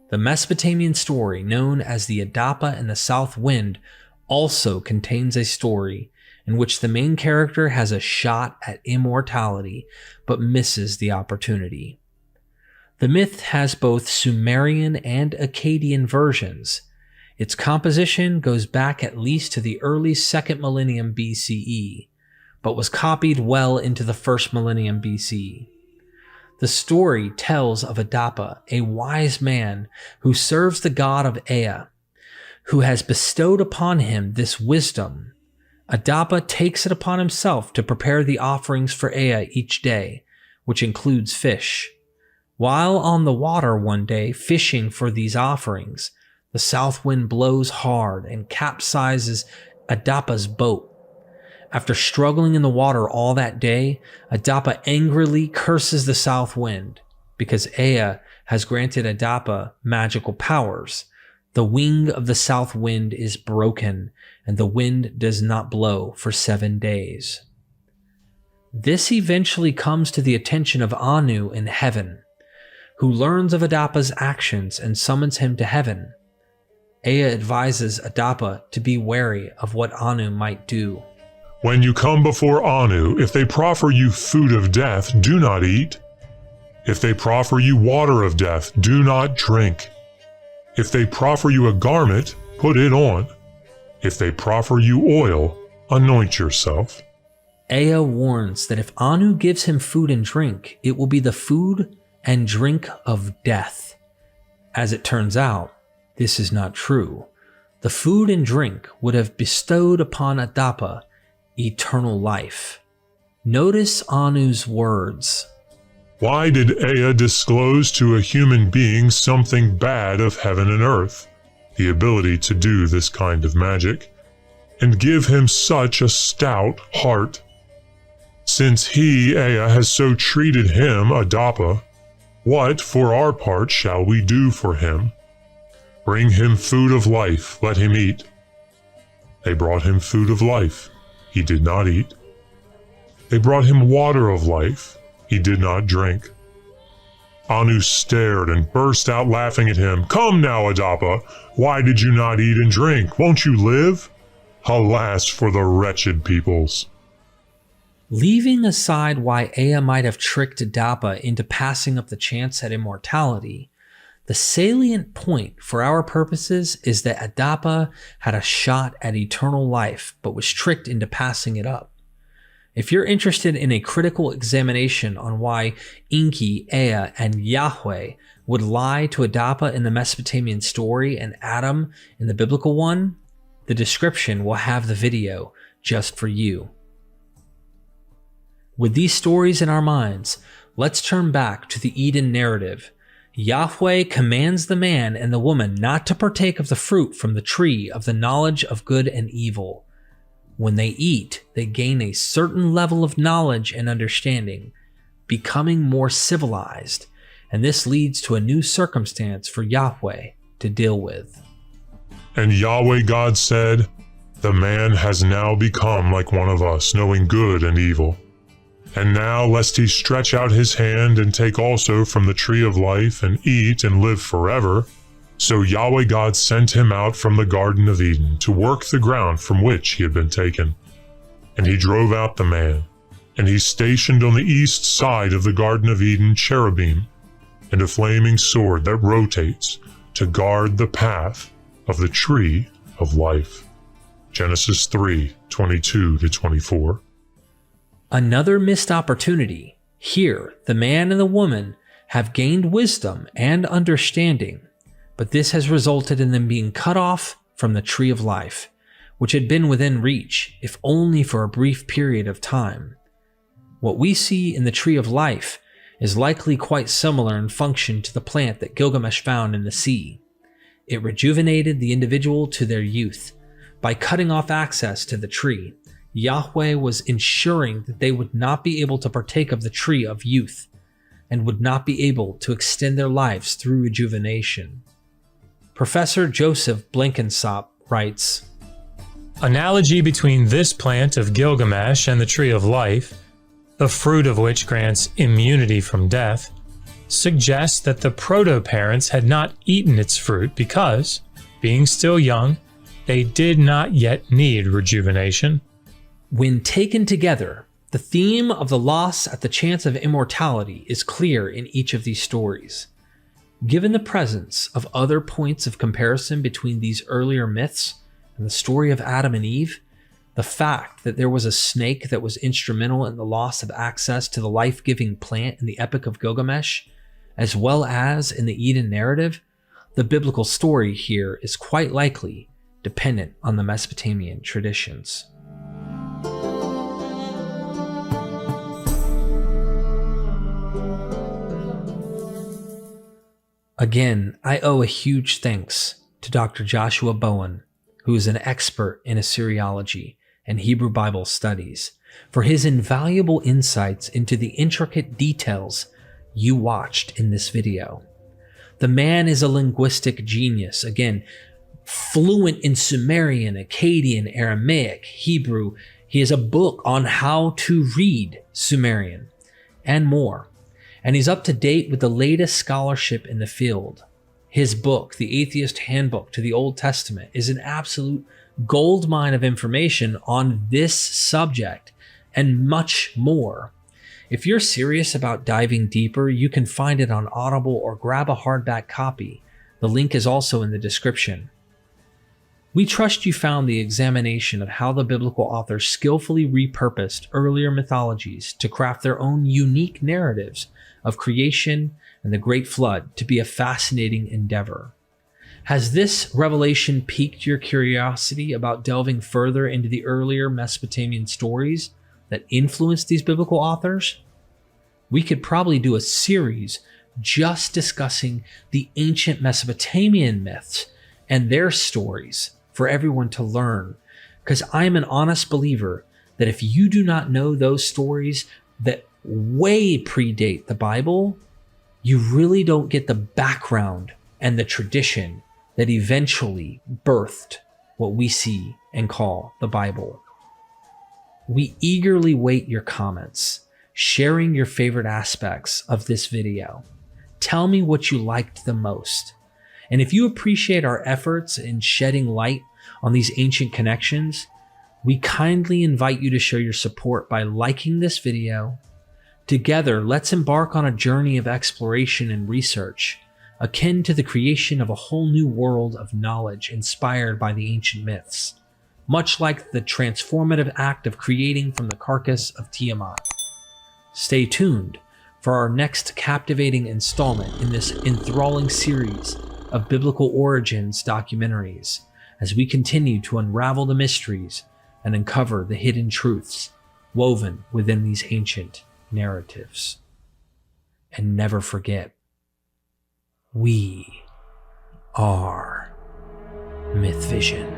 The Mesopotamian story, known as the Adapa and the South Wind, also contains a story in which the main character has a shot at immortality but misses the opportunity. The myth has both Sumerian and Akkadian versions. Its composition goes back at least to the early 2nd millennium BCE, but was copied well into the 1st millennium BCE. The story tells of Adapa, a wise man who serves the god of Ea, who has bestowed upon him this wisdom. Adapa takes it upon himself to prepare the offerings for Ea each day, which includes fish. While on the water one day fishing for these offerings, the south wind blows hard and capsizes Adapa's boat. After struggling in the water all that day, Adapa angrily curses the south wind. Because Ea has granted Adapa magical powers, the wing of the south wind is broken and the wind does not blow for 7 days. This eventually comes to the attention of Anu in heaven, who learns of Adapa's actions and summons him to heaven. Ea advises Adapa to be wary of what Anu might do. When you come before Anu, if they proffer you food of death, do not eat. If they proffer you water of death, do not drink. If they proffer you a garment, put it on. If they proffer you oil, anoint yourself. Ea warns that if Anu gives him food and drink, it will be the food and drink of death. As it turns out, this is not true. The food and drink would have bestowed upon Adapa eternal life. Notice Anu's words. Why did Ea disclose to a human being something bad of heaven and earth, the ability to do this kind of magic, and give him such a stout heart? Since he, Ea, has so treated him, Adapa, what, for our part, shall we do for him? Bring him food of life, let him eat. They brought him food of life. He did not eat. They brought him water of life. He did not drink. Anu stared and burst out laughing at him. Come now, Adapa, why did you not eat and drink? Won't you live? Alas for the wretched peoples. Leaving aside why Ea might have tricked Adapa into passing up the chance at immortality, the salient point for our purposes is that Adapa had a shot at eternal life but was tricked into passing it up. If you're interested in a critical examination on why Enki, Ea, and Yahweh would lie to Adapa in the Mesopotamian story and Adam in the biblical one, the description will have the video just for you. With these stories in our minds, let's turn back to the Eden narrative. Yahweh commands the man and the woman not to partake of the fruit from the tree of the knowledge of good and evil. When they eat, they gain a certain level of knowledge and understanding, becoming more civilized, and this leads to a new circumstance for Yahweh to deal with. And Yahweh God said, the man has now become like one of us, knowing good and evil. And now, lest he stretch out his hand and take also from the tree of life and eat and live forever, so Yahweh God sent him out from the Garden of Eden to work the ground from which he had been taken. And he drove out the man, and he stationed on the east side of the Garden of Eden cherubim, and a flaming sword that rotates to guard the path of the tree of life. Genesis 3:22-24. Another missed opportunity. Here, the man and the woman have gained wisdom and understanding, but this has resulted in them being cut off from the tree of life, which had been within reach, if only for a brief period of time. What we see in the tree of life is likely quite similar in function to the plant that Gilgamesh found in the sea. It rejuvenated the individual to their youth. By cutting off access to the tree, Yahweh was ensuring that they would not be able to partake of the tree of youth, and would not be able to extend their lives through rejuvenation. Professor Joseph Blenkinsop writes, Analogy between this plant of Gilgamesh and the tree of life, the fruit of which grants immunity from death, suggests that the proto-parents had not eaten its fruit because, being still young, they did not yet need rejuvenation. When taken together, the theme of the loss at the chance of immortality is clear in each of these stories. Given the presence of other points of comparison between these earlier myths and the story of Adam and Eve, the fact that there was a snake that was instrumental in the loss of access to the life-giving plant in the Epic of Gilgamesh, as well as in the Eden narrative, the biblical story here is quite likely dependent on the Mesopotamian traditions. Again, I owe a huge thanks to Dr. Joshua Bowen, who is an expert in Assyriology and Hebrew Bible studies, for his invaluable insights into the intricate details you watched in this video. The man is a linguistic genius, again, fluent in Sumerian, Akkadian, Aramaic, Hebrew. He has a book on how to read Sumerian and more. And he's up to date with the latest scholarship in the field. His book, The Atheist Handbook to the Old Testament, is an absolute goldmine of information on this subject and much more. If you're serious about diving deeper, you can find it on Audible or grab a hardback copy. The link is also in the description. We trust you found the examination of how the biblical authors skillfully repurposed earlier mythologies to craft their own unique narratives of creation and the Great Flood to be a fascinating endeavor. Has this revelation piqued your curiosity about delving further into the earlier Mesopotamian stories that influenced these biblical authors? We could probably do a series just discussing the ancient Mesopotamian myths and their stories for everyone to learn, because I am an honest believer that if you do not know those stories that way predate the Bible, you really don't get the background and the tradition that eventually birthed what we see and call the Bible. We eagerly wait your comments, sharing your favorite aspects of this video. Tell me what you liked the most. And if you appreciate our efforts in shedding light on these ancient connections, we kindly invite you to show your support by liking this video. Together, let's embark on a journey of exploration and research, akin to the creation of a whole new world of knowledge inspired by the ancient myths, much like the transformative act of creating from the carcass of Tiamat. Stay tuned for our next captivating installment in this enthralling series of biblical origins documentaries, as we continue to unravel the mysteries and uncover the hidden truths woven within these ancient narratives. And never forget, we are MythVision.